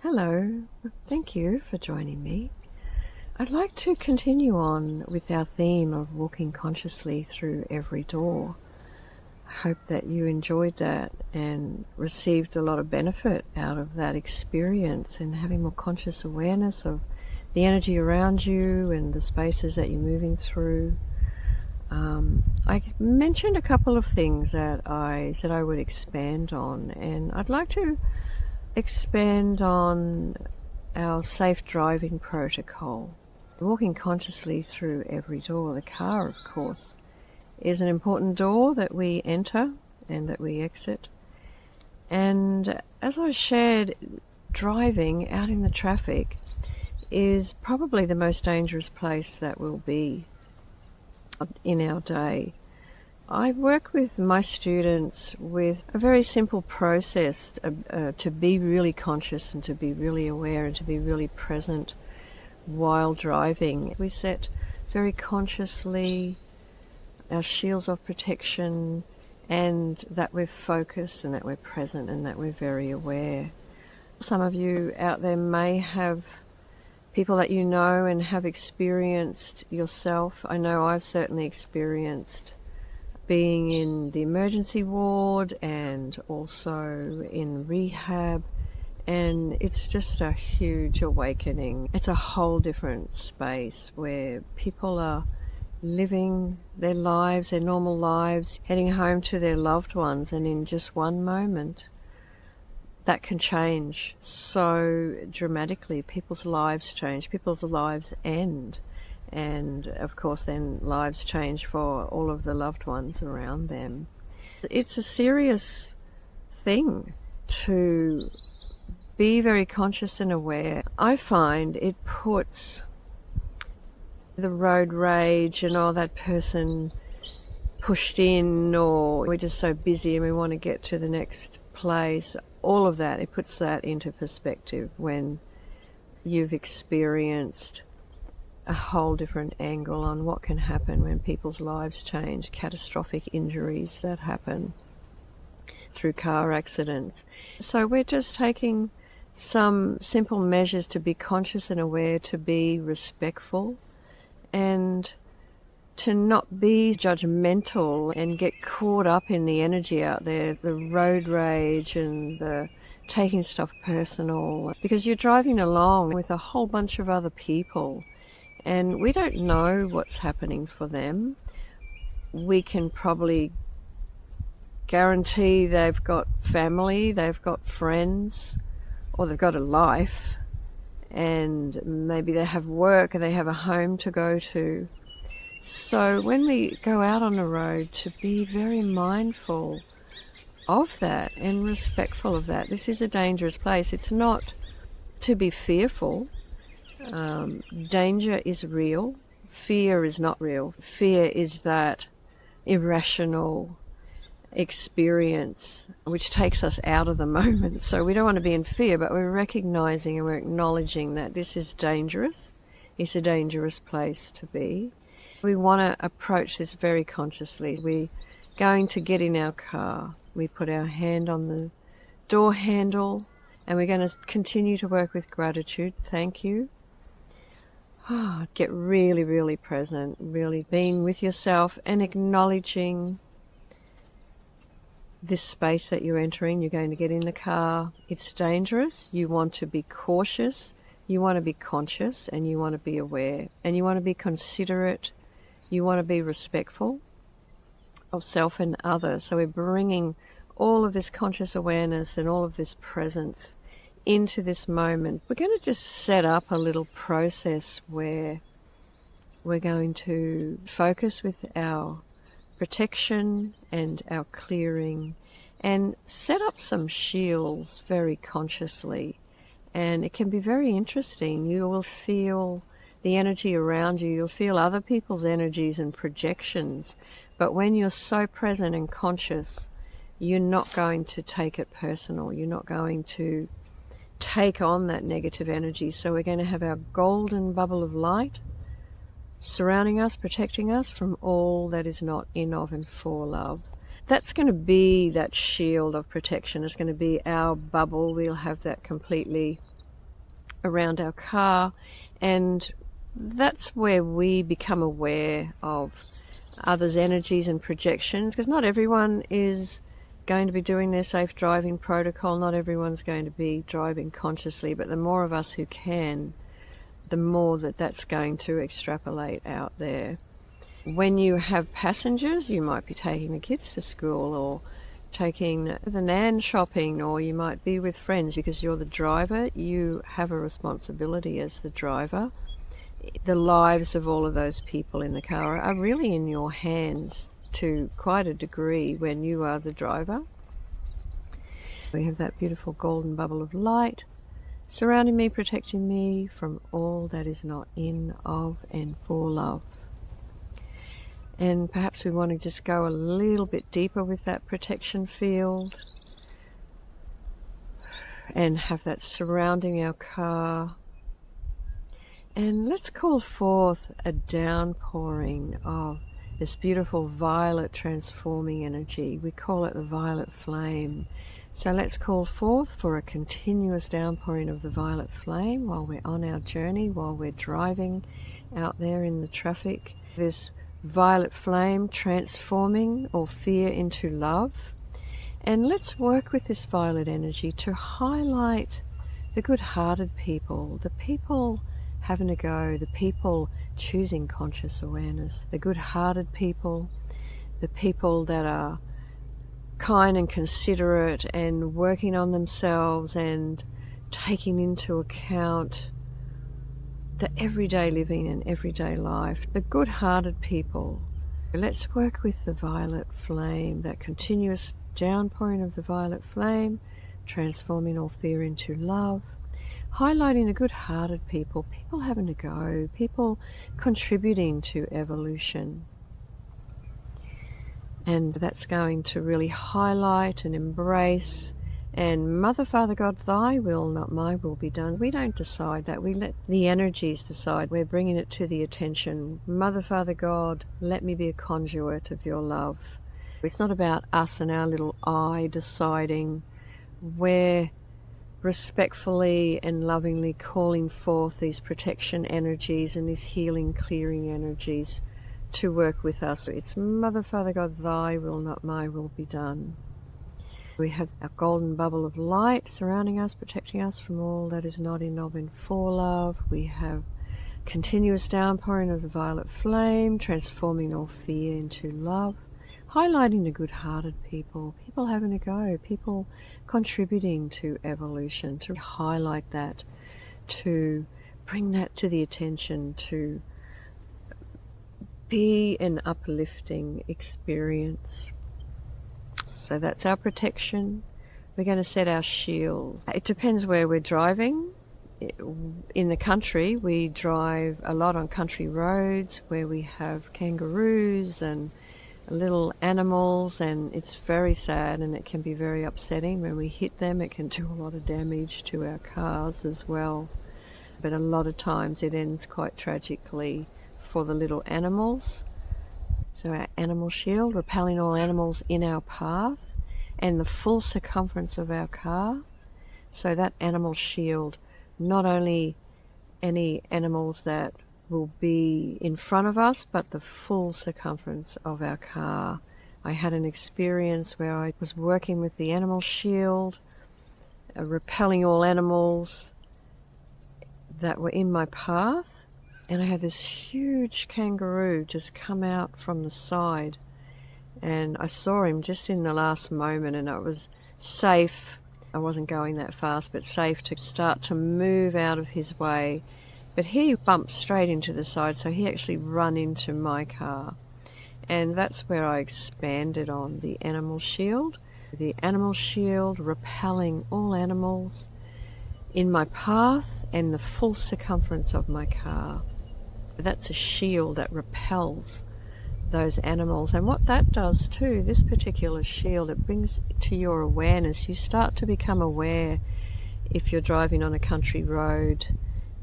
Hello, thank you for joining me. I'd like to continue on with our theme of walking consciously through every door. I hope that you enjoyed that and received a lot of benefit out of that experience and having more conscious awareness of the energy around you and the spaces that you're moving through. I mentioned a couple of things that I said I would expand on, and I'd like to expand on our safe driving protocol. Walking consciously through every door. The car, of course, is an important door that we enter and that we exit. And as I shared, driving out in the traffic is probably the most dangerous place that we'll be in our day. I work with my students with a very simple process to be really conscious and to be really aware and to be really present while driving. We set very consciously our shields of protection, and that we're focused and that we're present and that we're very aware. Some of you out there may have people that you know and have experienced yourself. I know I've certainly experienced being in the emergency ward and also in rehab, and it's just a huge awakening. It's a whole different space where people are living their lives, their normal lives, heading home to their loved ones, and in just one moment that can change so dramatically. People's lives change, people's lives end, and of course then lives change for all of the loved ones around them. It's a serious thing to be very conscious and aware. I find it puts the road rage and that person pushed in, or we're just so busy and we want to get to the next place. All of that, it puts that into perspective when you've experienced a whole different angle on what can happen when people's lives change, catastrophic injuries that happen through car accidents. So we're just taking some simple measures to be conscious and aware, to be respectful, and to not be judgmental and get caught up in the energy out there, the road rage and the taking stuff personal, because you're driving along with a whole bunch of other people and we don't know what's happening for them. We can probably guarantee they've got family, they've got friends, or they've got a life, and maybe they have work and they have a home to go to. So when we go out on the road, to be very mindful of that and respectful of that. This is a dangerous place. It's not to be fearful. Danger is real. Fear is not real. Fear is that irrational experience which takes us out of the moment. So we don't want to be in fear, but we're recognizing and we're acknowledging that this is dangerous. It's a dangerous place to be. We want to approach this very consciously. We're going to get in our car. We put our hand on the door handle and we're going to continue to work with gratitude. Thank you. Get really, really present, really being with yourself and acknowledging this space that you're entering. You're going to get in the car. It's dangerous. You want to be cautious. You want to be conscious, and you want to be aware, and you want to be considerate. You want to be respectful of self and others. So we're bringing all of this conscious awareness and all of this presence into this moment. We're going to just set up a little process where we're going to focus with our protection and our clearing and set up some shields very consciously. And it can be very interesting. You will feel the energy around you. You'll feel other people's energies and projections. But when you're so present and conscious, you're not going to take it personal. You're not going to take on that negative energy. So we're going to have our golden bubble of light surrounding us, protecting us from all that is not in, of, and for love. That's going to be that shield of protection. It's going to be our bubble. We'll have that completely around our car, and that's where we become aware of others' energies and projections, because not everyone is going to be doing their safe driving protocol, not everyone's going to be driving consciously, but the more of us who can, the more that's going to extrapolate out there. When you have passengers, you might be taking the kids to school or taking the nan shopping, or you might be with friends. Because you're the driver, you have a responsibility as the driver. The lives of all of those people in the car are really in your hands to quite a degree when you are the driver. We have that beautiful golden bubble of light surrounding me, protecting me from all that is not in, of, and for love. And perhaps we want to just go a little bit deeper with that protection field and have that surrounding our car. And let's call forth a downpouring of this beautiful violet transforming energy. We call it the violet flame. So let's call forth for a continuous downpouring of the violet flame while we're on our journey, while we're driving out there in the traffic. This violet flame transforming all fear into love. And let's work with this violet energy to highlight the good-hearted people, the people having a go, the people choosing conscious awareness, the good-hearted people, the people that are kind and considerate and working on themselves and taking into account the everyday living and everyday life, the good-hearted people. Let's work with the violet flame, that continuous downpouring of the violet flame, transforming all fear into love, highlighting the good-hearted people, people having a go, people contributing to evolution. And that's going to really highlight and embrace. And Mother, Father, God, thy will, not my will, be done. We don't decide that. We let the energies decide. We're bringing it to the attention. Mother, Father, God, let me be a conduit of your love. It's not about us and our little I deciding. We're respectfully and lovingly calling forth these protection energies and these healing, clearing energies to work with us. It's Mother, Father, God, thy will, not my will, be done. We have our golden bubble of light surrounding us, protecting us from all that is not in, of, and for love. We have continuous downpouring of the violet flame, transforming all fear into love, highlighting the good-hearted people, people having a go, people contributing to evolution, to highlight that, to bring that to the attention, to be an uplifting experience. So that's our protection. We're going to set our shields. It depends where we're driving. In the country, we drive a lot on country roads where we have kangaroos and little animals, and it's very sad and it can be very upsetting. When we hit them, it can do a lot of damage to our cars as well. But a lot of times it ends quite tragically for the little animals. So our animal shield, repelling all animals in our path, and the full circumference of our car. So that animal shield, not only any animals that will be in front of us, but the full circumference of our car. I had an experience where I was working with the animal shield, repelling all animals that were in my path. And I had this huge kangaroo just come out from the side, and I saw him just in the last moment, and it was safe. I wasn't going that fast, but safe to start to move out of his way. But he bumped straight into the side, so he actually ran into my car. And that's where I expanded on the animal shield. The animal shield repelling all animals in my path and the full circumference of my car. That's a shield that repels those animals. And what that does too, this particular shield, it brings to your awareness. You start to become aware if you're driving on a country road,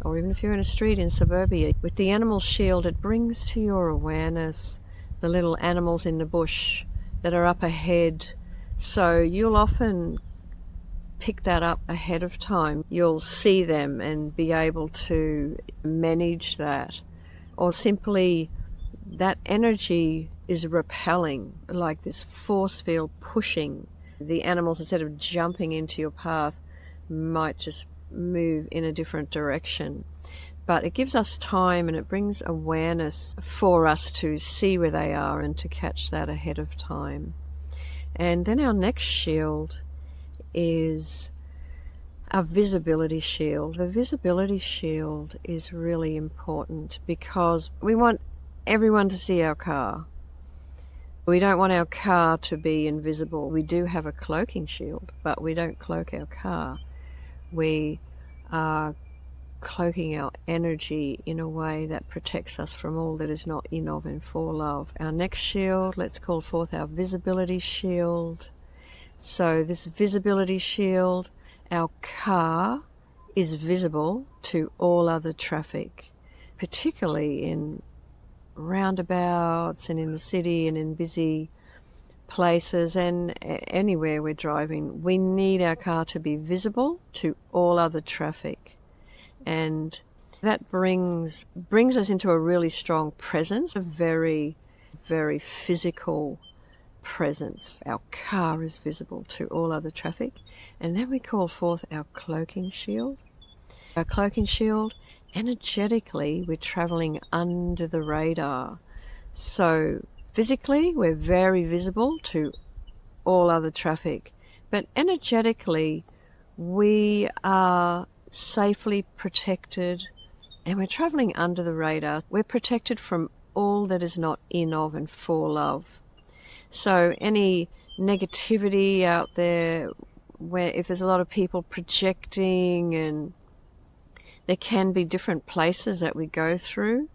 or even if you're in a street in suburbia. With the animal shield, it brings to your awareness the little animals in the bush that are up ahead. So you'll often pick that up ahead of time, you'll see them and be able to manage that. Or simply that energy is repelling, like this force field pushing. The animals, instead of jumping into your path, might just move in a different direction. But it gives us time and it brings awareness for us to see where they are and to catch that ahead of time. And then our next shield is our visibility shield. The visibility shield is really important because we want everyone to see our car. We don't want our car to be invisible. We do have a cloaking shield, but we don't cloak our car. We are cloaking our energy in a way that protects us from all that is not in, of, and for love. Our next shield, let's call forth our visibility shield. So this visibility shield, our car is visible to all other traffic, particularly in roundabouts and in the city and in busy places and anywhere we're driving. We need our car to be visible to all other traffic. And that brings us into a really strong presence, a very, very physical presence. Our car is visible to all other traffic. And then we call forth our cloaking shield. Our cloaking shield, energetically, we're traveling under the radar. So physically, we're very visible to all other traffic. But energetically, we are safely protected and we're traveling under the radar. We're protected from all that is not in, of, and for love. So any negativity out there, where if there's a lot of people projecting, and there can be different places that we go through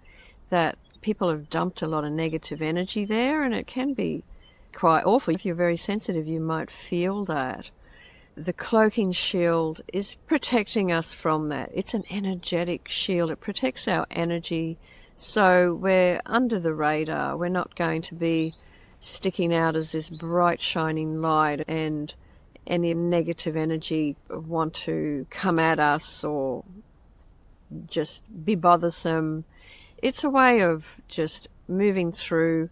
that people have dumped a lot of negative energy there, and it can be quite awful. If you're very sensitive, you might feel that. The cloaking shield is protecting us from that. It's an energetic shield. It protects our energy. So we're under the radar. We're not going to be sticking out as this bright shining light and any negative energy want to come at us or just be bothersome. It's a way of just moving through,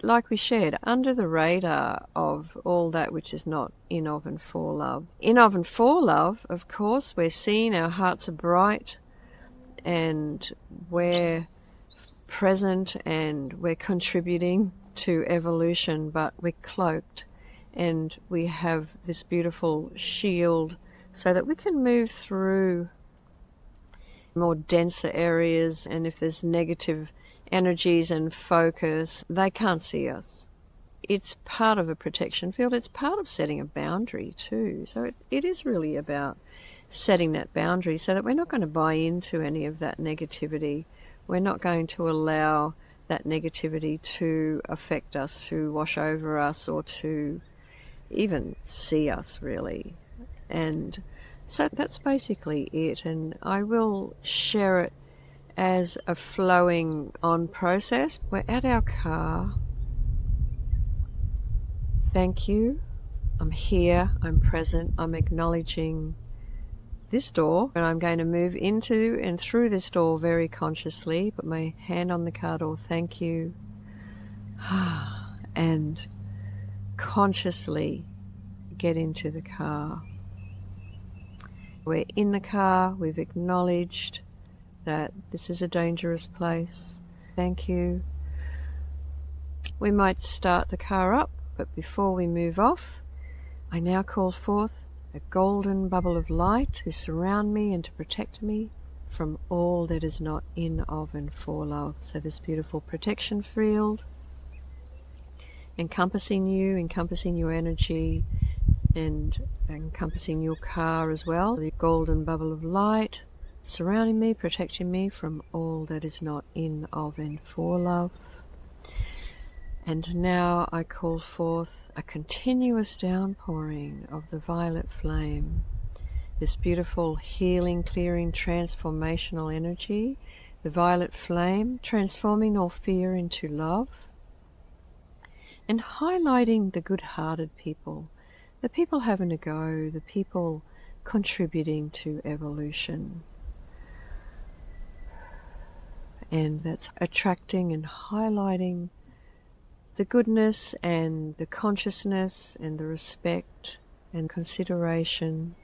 like we shared, under the radar of all that which is not in, of, and for love. In, of, and for love, of course, we're seen, our hearts are bright, and we're present, and we're contributing to evolution, but we're cloaked, and we have this beautiful shield so that we can move through more denser areas, and if there's negative energies and focus, they can't see us. It's part of a protection field. It's part of setting a boundary too. So it is really about setting that boundary so that we're not going to buy into any of that negativity. We're not going to allow that negativity to affect us, to wash over us, or to even see us, really. And so that's basically it. And I will share it as a flowing on process. We're at our car. Thank you. I'm here. I'm present. I'm acknowledging this door, and I'm going to move into and through this door very consciously. Put my hand on the car door. Thank you. And consciously get into the car. We're in the car. We've acknowledged that this is a dangerous place. Thank you. We might start the car up, but before we move off, I now call forth a golden bubble of light to surround me and to protect me from all that is not in, of, and for love. So this beautiful protection field encompassing you, encompassing your energy, and encompassing your car as well. The golden bubble of light surrounding me, protecting me from all that is not in, of, and for love. And now I call forth a continuous downpouring of the violet flame, this beautiful healing, clearing, transformational energy, the violet flame transforming all fear into love, and highlighting the good-hearted people, the people having a go, the people contributing to evolution. And that's attracting and highlighting the goodness and the consciousness and the respect and consideration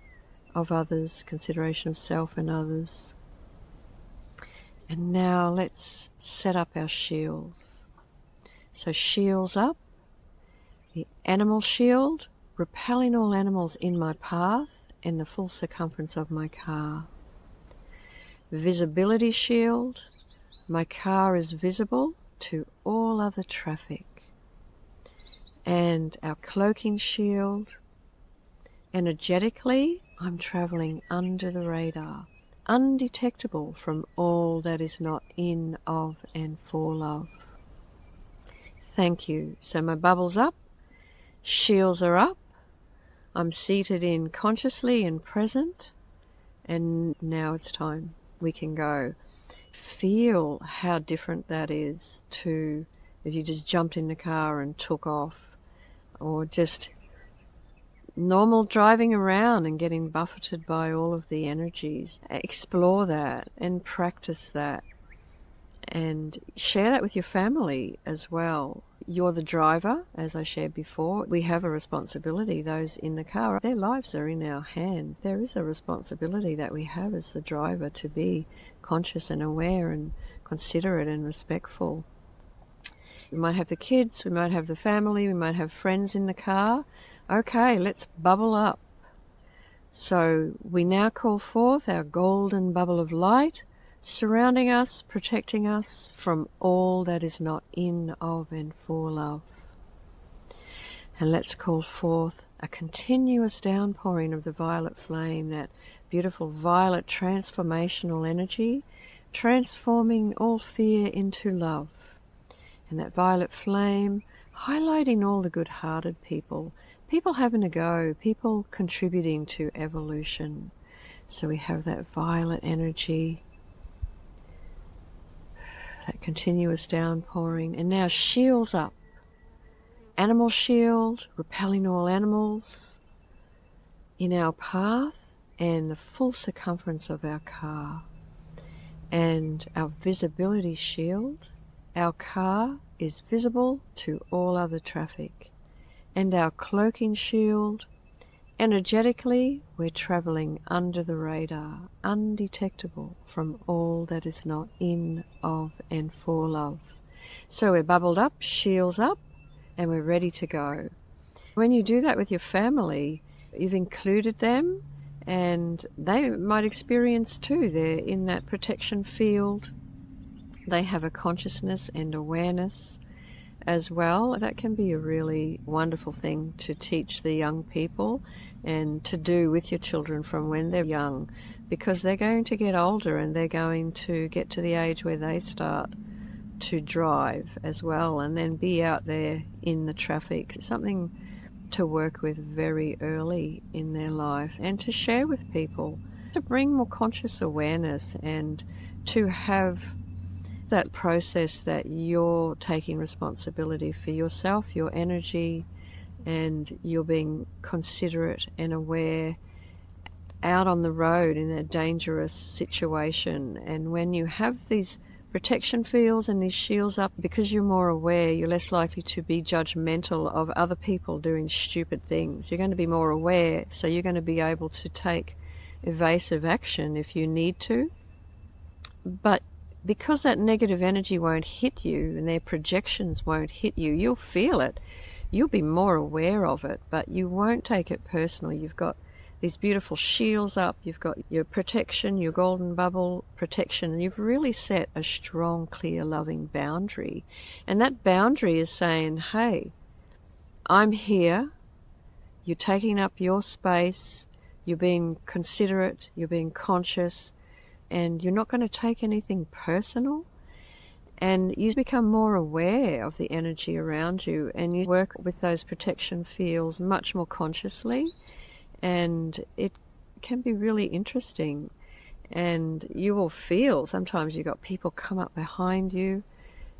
of others, consideration of self and others. And now let's set up our shields. So shields up, the animal shield, repelling all animals in my path and the full circumference of my car. Visibility shield, my car is visible to all other traffic. And our cloaking shield, energetically, I'm traveling under the radar, undetectable from all that is not in, of, and for love. Thank you. So my bubble's up, shields are up, I'm seated in consciously and present, and now it's time. We can go. Feel how different that is to if you just jumped in the car and took off, or just normal driving around and getting buffeted by all of the energies. Explore that and practice that and share that with your family as well. You're the driver, as I shared before. We have a responsibility. Those in the car, their lives are in our hands. There is a responsibility that we have as the driver to be conscious and aware and considerate and respectful. We might have the kids, we might have the family, we might have friends in the car. Okay, let's bubble up. So we now call forth our golden bubble of light, surrounding us, protecting us from all that is not in, of, and for love. And let's call forth a continuous downpouring of the violet flame, that beautiful violet transformational energy, transforming all fear into love. And that violet flame highlighting all the good-hearted people, people having a go, people contributing to evolution. So we have that violet energy, that continuous downpouring, and now shields up. Animal shield, repelling all animals in our path and the full circumference of our car. And our visibility shield, our car is visible to all other traffic. And our cloaking shield, energetically, we're traveling under the radar, undetectable from all that is not in, of, and for love. So we're bubbled up, shields up, and we're ready to go. When you do that with your family, you've included them, and they might experience too. They're in that protection field. They have a consciousness and awareness as well. That can be a really wonderful thing to teach the young people and to do with your children from when they're young, because they're going to get older and they're going to get to the age where they start to drive as well, and then be out there in the traffic. Something to work with very early in their life and to share with people, to bring more conscious awareness and to have that process that you're taking responsibility for yourself, your energy, and you're being considerate and aware out on the road in a dangerous situation. And when you have these protection fields and these shields up, because you're more aware, you're less likely to be judgmental of other people doing stupid things. You're going to be more aware, so you're going to be able to take evasive action if you need to. But because that negative energy won't hit you and their projections won't hit you, you'll feel it. You'll be more aware of it, but you won't take it personally. You've got these beautiful shields up, you've got your protection, your golden bubble protection, and you've really set a strong, clear, loving boundary. And that boundary is saying, hey, I'm here, you're taking up your space, you're being considerate, you're being conscious, and you're not going to take anything personal. And you become more aware of the energy around you, and you work with those protection fields much more consciously, and it can be really interesting. And you will feel, sometimes you've got people come up behind you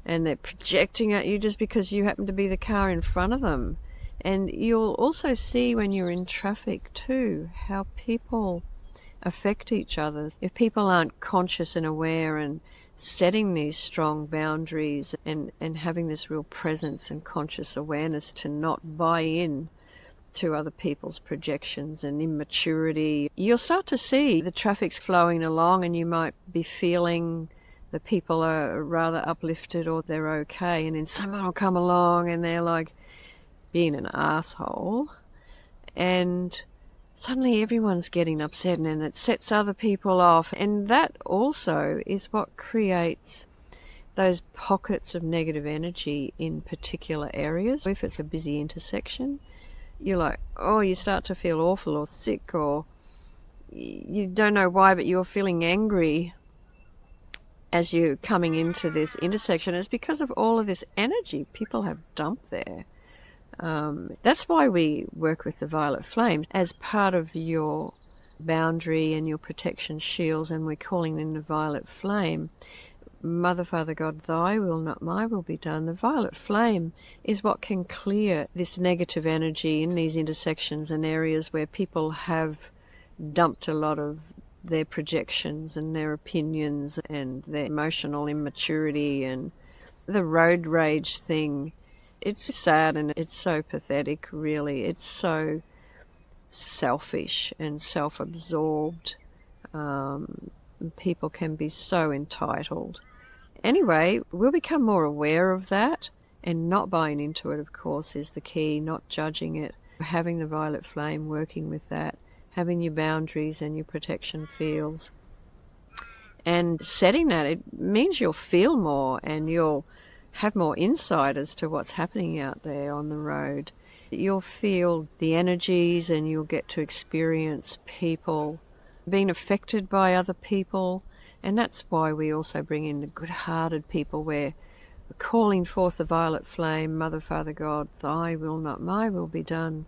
and they're projecting at you just because you happen to be the car in front of them. And you'll also see when you're in traffic too, how people affect each other. If people aren't conscious and aware and setting these strong boundaries and having this real presence and conscious awareness to not buy in to other people's projections and immaturity, you'll start to see the traffic's flowing along and you might be feeling the people are rather uplifted or they're okay, and then someone will come along and they're like being an asshole, and suddenly everyone's getting upset and it sets other people off. And that also is what creates those pockets of negative energy in particular areas. If it's a busy intersection, you're like, oh, you start to feel awful or sick, or you don't know why, but you're feeling angry as you're coming into this intersection. It's because of all of this energy people have dumped there. That's why we work with the violet flame as part of your boundary and your protection shields, and we're calling in the violet flame. Mother, Father, God, thy will, not my will be done. The violet flame is what can clear this negative energy in these intersections and areas where people have dumped a lot of their projections and their opinions and their emotional immaturity and the road rage thing. It's sad and it's so pathetic, really. It's so selfish and self-absorbed. People can be so entitled. Anyway, we'll become more aware of that, and not buying into it, of course, is the key, not judging it. Having the violet flame, working with that, having your boundaries and your protection fields, and setting that, it means you'll feel more and you'll have more insight as to what's happening out there on the road. You'll feel the energies and you'll get to experience people being affected by other people. And that's why we also bring in the good-hearted people, where we're calling forth the violet flame. Mother, Father, God, thy will, not my will be done.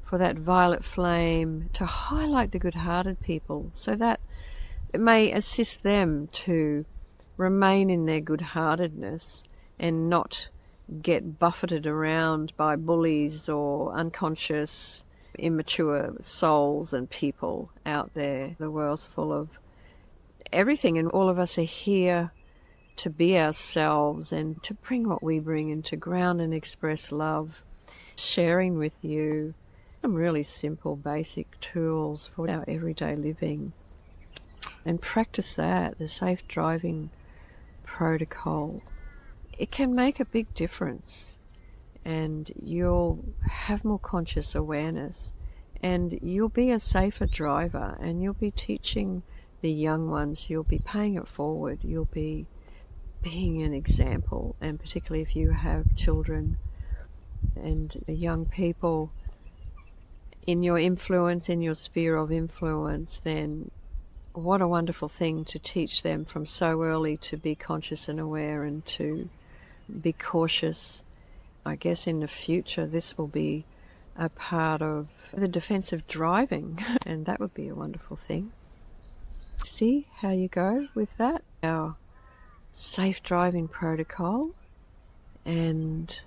For that violet flame to highlight the good-hearted people, so that it may assist them to remain in their good-heartedness and not get buffeted around by bullies or unconscious, immature souls and people out there. The world's full of everything, and all of us are here to be ourselves and to bring what we bring and to ground and express love. Sharing with you some really simple, basic tools for our everyday living. And practice that, the safe driving protocol. It can make a big difference, and you'll have more conscious awareness, and you'll be a safer driver, and you'll be teaching the young ones, you'll be paying it forward, you'll be being an example. And particularly if you have children and young people in your influence, in your sphere of influence, then what a wonderful thing to teach them from so early to be conscious and aware and to be cautious. I guess in the future this will be a part of the defensive driving, and that would be a wonderful thing. See how you go with that, our safe driving protocol, and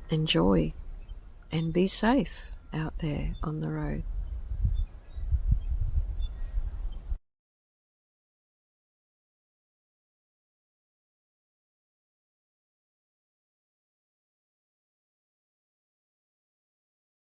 enjoy and be safe out there on the road.